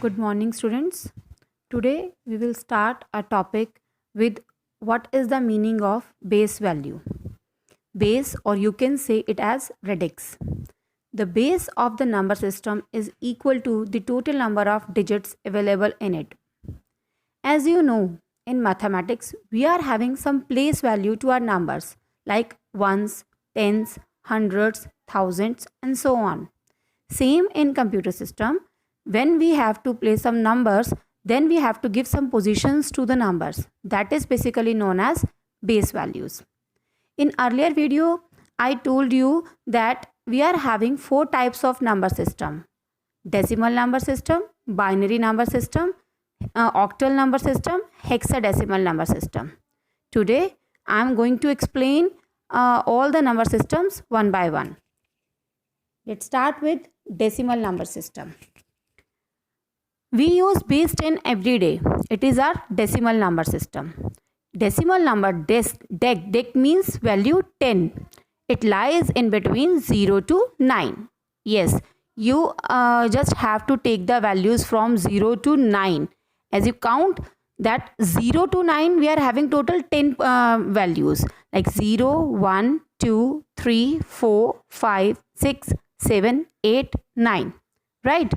Good morning, students. Today we will start a topic with what is the meaning of base value. Base, or you can say it as radix. The base of the number system is equal to the total number of digits available in it. As you know, in mathematics, we are having some place value to our numbers like ones, tens, hundreds, thousands, and so on. Same in computer system. When we have to place some numbers, then we have to give some positions to the numbers. That is basically known as base values. In earlier video, I told you that we are having four types of number system: decimal number system, binary number system, octal number system, hexadecimal number system. Today, I am going to explain all the number systems one by one. Let's start with decimal number system. We use base 10 every day. It is our decimal number system. Decimal number dec means value 10. It lies in between 0 to 9. Yes, you just have to take the values from 0 to 9. As you count that 0 to 9, we are having total 10 values like 0, 1, 2, 3, 4, 5, 6, 7, 8, 9. Right?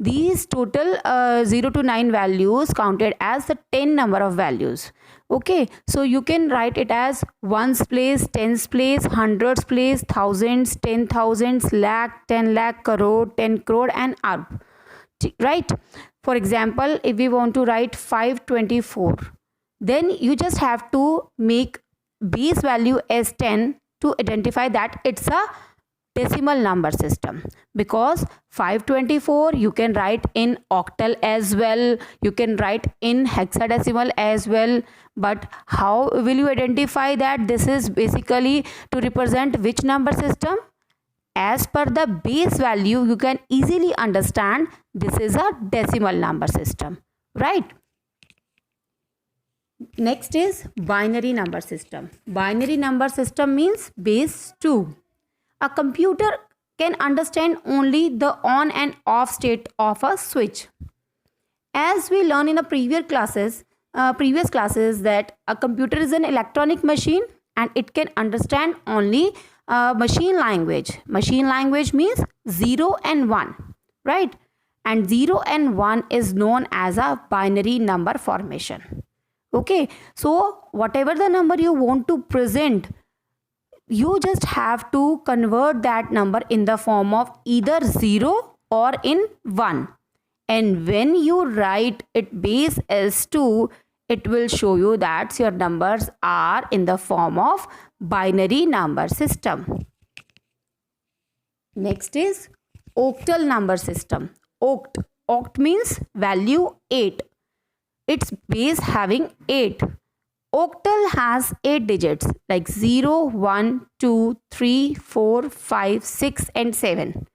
These total 0 to 9 values counted as the 10 number of values. Okay, so you can write it as ones place, tens place, hundreds place, thousands, 10,000s, lakh, 10 lakh, crore, 10 crore, and arb. Right? For example, if we want to write 524, then you just have to make base value as 10 to identify that it's a decimal number system, because 524 you can write in octal as well, you can write in hexadecimal as well. But how will you identify that this is basically to represent which number system? As per the base value, you can easily understand this is a decimal number system, right? Next is binary number system. Binary number system means base 2. A computer can understand only the on and off state of a switch. As we learned in the previous classes that a computer is an electronic machine and it can understand only machine language. Machine language means 0 and 1, right? And 0 and 1 is known as a binary number formation. Okay, so whatever the number you want to present, you just have to convert that number in the form of either 0 or in 1. And when you write it base as 2, it will show you that your numbers are in the form of binary number system. Next is octal number system. Oct means value 8. Its base having 8. Octal has 8 digits like 0, 1, 2, 3, 4, 5, 6 and 7.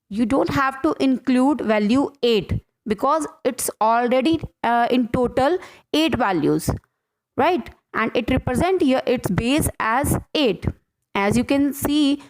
You don't have to include value 8 because it's already in total 8 values, right? And it represents here its base as 8. As you can see,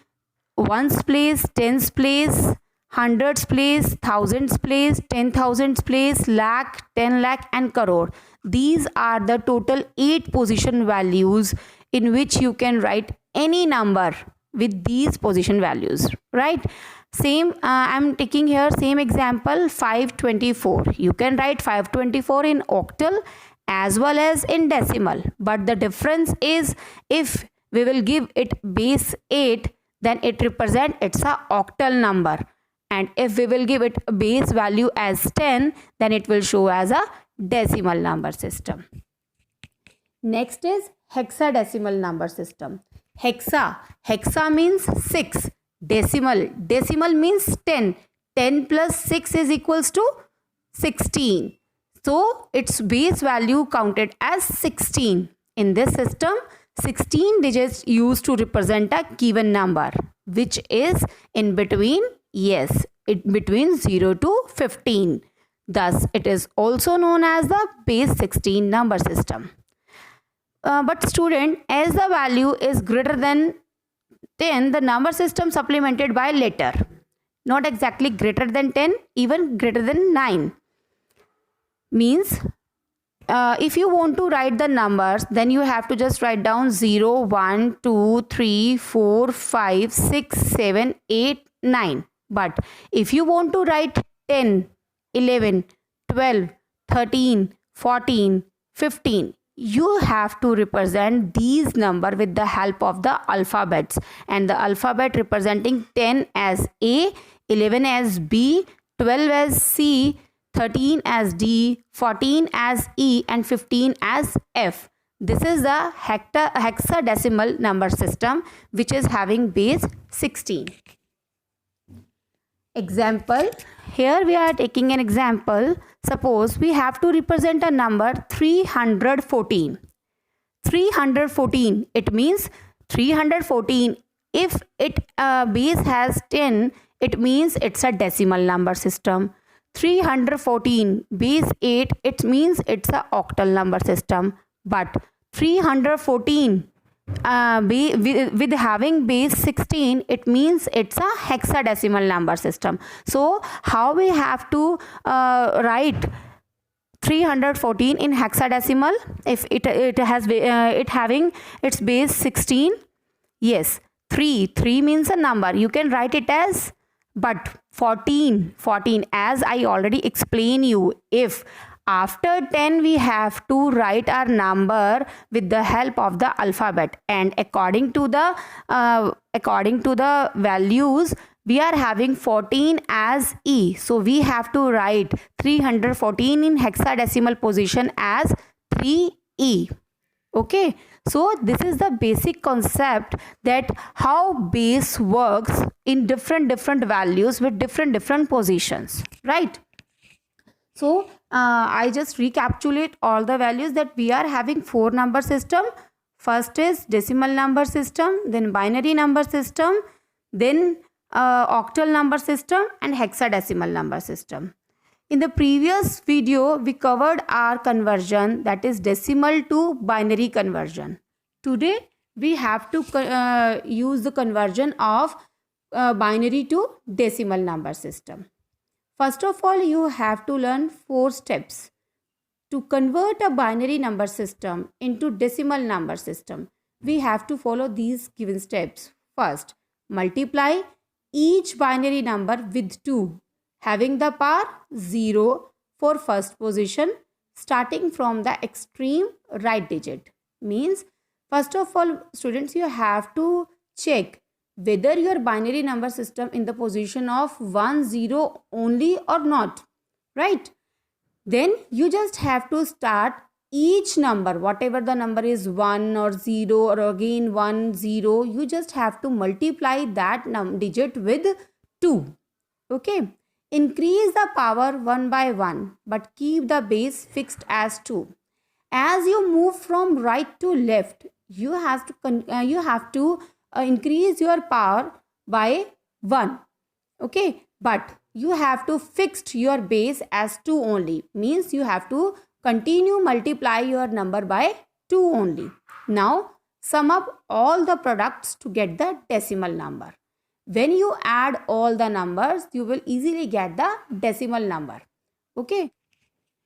ones place, tens place, hundreds place, thousands place, 10,000s place, lakh, 10 lakh and crore. These are the total 8 position values in which you can write any number with these position values, right? Same, I'm taking here same example 524. You can write 524 in octal as well as in decimal. But the difference is if we will give it base 8, then it represents it's a octal number. And if we will give it a base value as 10, then it will show as a decimal number system. Next is hexadecimal number system. Hexa means 6. Decimal means 10. 10 plus 6 is equals to 16. So its base value counted as 16. In this system, 16 digits used to represent a given number, which is in between, yes, between 0 to 15. Thus, it is also known as the base 16 number system. But student, as the value is greater than 10, the number system supplemented by letter. Not exactly greater than 10, even greater than 9. means if you want to write the numbers, then you have to just write down 0, 1, 2, 3, 4, 5, 6, 7, 8, 9. But if you want to write 10, 11, 12, 13, 14, 15, you have to represent these number with the help of the alphabets, and the alphabet representing 10 as A, 11 as B, 12 as C, 13 as D, 14 as E, and 15 as F. This is the hexadecimal number system which is having base 16. Example, here we are taking an example. Suppose we have to represent a number 314. 314, it means 314. If it base has 10, it means it's a decimal number system. 314 base 8, it means it's a octal number system. But 314 with having base 16, it means it's a hexadecimal number system. So how we have to write 314 in hexadecimal if it has it having its base 16? Yes, 3 means a number, you can write it as, but 14 as I already explained you, if after 10 we have to write our number with the help of the alphabet, and according to the values we are having 14 as E, so we have to write 314 in hexadecimal position as 3E. Okay, so this is the basic concept that how base works in different values with different positions, right? So I just recapitulate all the values that we are having 4 number system. First is decimal number system, then binary number system, then octal number system, and hexadecimal number system. In the previous video, we covered our conversion, that is decimal to binary conversion. Today, we have to use the conversion of binary to decimal number system. First of all, you have to learn 4 steps to convert a binary number system into decimal number system. We have to follow these given steps. First, multiply each binary number with 2, having the power 0 for first position, starting from the extreme right digit. Means, first of all, students, you have to check whether your binary number system in the position of 1, 0 only or not, right? Then you just have to start each number, whatever the number is 1 or 0 or again 1, 0, you just have to multiply that digit with 2. Okay, increase the power 1 by 1, but keep the base fixed as 2. As you move from right to left, you have to increase your power by 1. Okay, but you have to fix your base as 2 only, means you have to continue multiply your number by 2 only. Now sum up all the products to get the decimal number. When you add all the numbers, you will easily get the decimal number. Okay,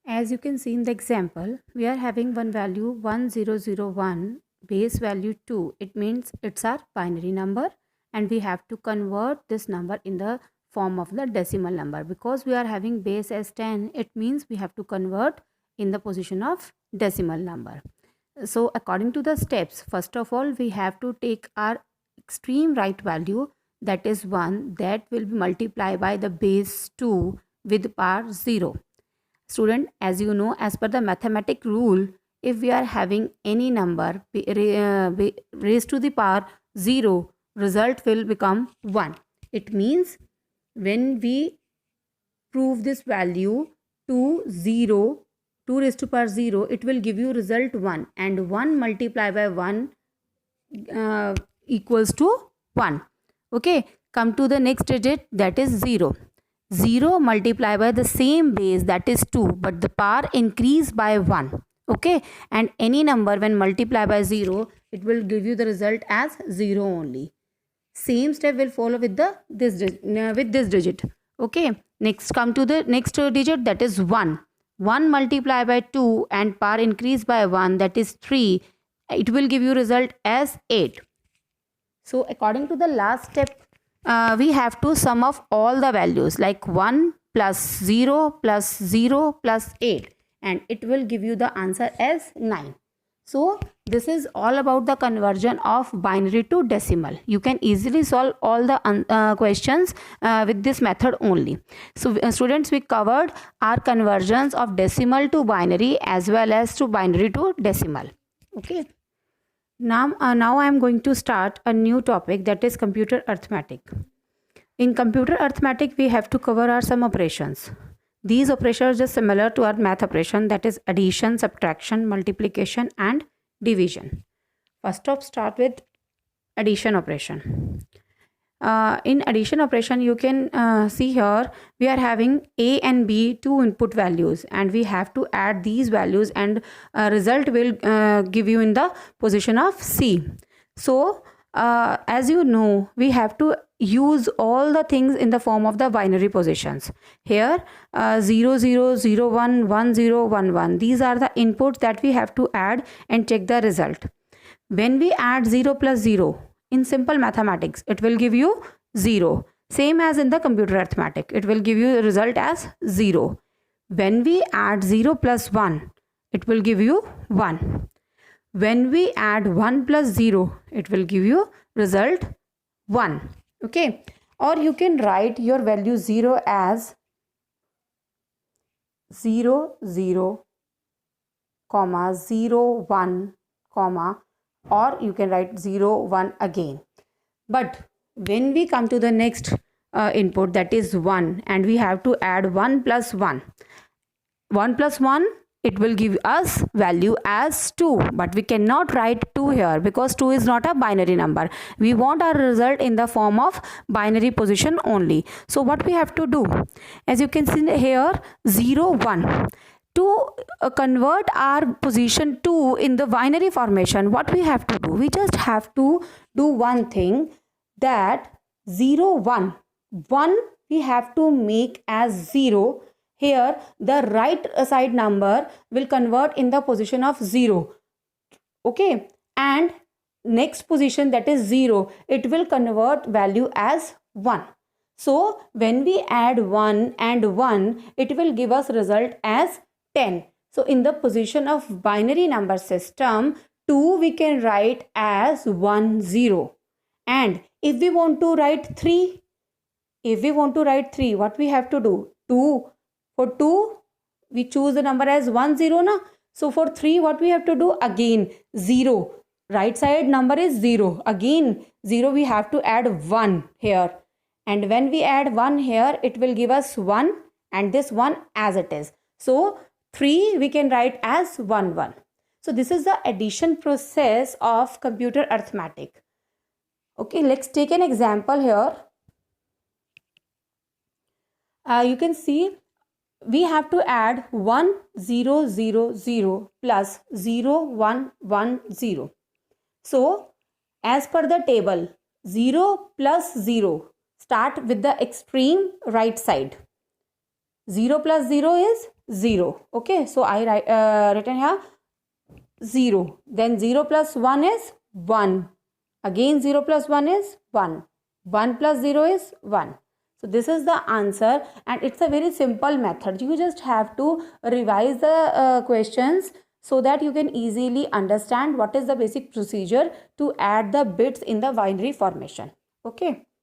as you can see in the example, we are having one value 1001, base value 2. It means it's our binary number, and we have to convert this number in the form of the decimal number. Because we are having base as 10, it means we have to convert in the position of decimal number. So according to the steps, first of all, we have to take our extreme right value, that is 1, that will be multiplied by the base 2 with power 0. Student, as you know, as per the mathematic rule, if we are having any number raised to the power 0, result will become 1. It means when we prove this value to 0, 2 raised to power 0, it will give you result 1, and 1 multiplied by 1 equals to 1. Okay, come to the next digit, that is 0. 0 multiplied by the same base, that is 2, but the power increased by 1. Okay, and any number when multiplied by 0, it will give you the result as 0 only. Same step will follow with this digit. Okay, next come to the next digit, that is 1. 1 multiplied by 2 and power increased by 1, that is 3, it will give you result as 8. So according to the last step, we have to sum of all the values like 1 plus 0 plus 0 plus 8, and it will give you the answer as 9. So this is all about the conversion of binary to decimal. You can easily solve all the questions with this method only. So students, we covered our conversions of decimal to binary as well as to binary to decimal. Okay. Now I am going to start a new topic, that is computer arithmetic. In computer arithmetic, we have to cover our some operations. These operations are similar to our math operation, that is addition, subtraction, multiplication and division. First off, start with addition operation. In addition operation, you can see here we are having A and B, two input values, and we have to add these values, and result will give you in the position of C. So as you know, we have to use all the things in the form of the binary positions. Here 0 0 0 1 1 0 1 1, these are the inputs that we have to add and check the result. When we add 0 plus 0 in simple mathematics, it will give you 0. Same as in the computer arithmetic, it will give you the result as 0. When we add 0 plus 1, it will give you 1. When we add 1 plus 0, it will give you result 1. Okay. Or you can write your value 0 as 0 0 comma 0 1 comma, or you can write 0 1 again. But when we come to the next input, that is 1, and we have to add 1 plus 1. 1 plus 1, it will give us value as 2, but we cannot write 2 here because 2 is not a binary number. We want our result in the form of binary position only. So what we have to do, as you can see here, 0 1. To convert our position 2 in the binary formation, what we have to do, we just have to do one thing, that 0 1 1 we have to make as 0. Here the right side number will convert in the position of 0. Okay, and next position, that is 0, it will convert value as 1. So when we add 1 and 1, it will give us result as 10. So in the position of binary number system, 2 we can write as 1 0. And if we want to write 3, what we have to do? 2. For 2, we choose the number as 1 0 na. So for 3, what we have to do? Again 0. Right side number is 0. Again 0, we have to add 1 here. And when we add 1 here, it will give us 1, and this 1 as it is. So 3 we can write as 1 1. So this is the addition process of computer arithmetic. Okay, let's take an example here. You can see we have to add 1 0 0 0 plus 0 1 1 0. So as per the table, 0 plus 0, start with the extreme right side. 0 plus 0 is 0. Okay, so I written here 0. Then 0 plus 1 is 1. Again 0 plus 1 is 1. 1 plus 0 is 1. So this is the answer, and it's a very simple method. You just have to revise the questions so that you can easily understand what is the basic procedure to add the bits in the binary formation. Okay.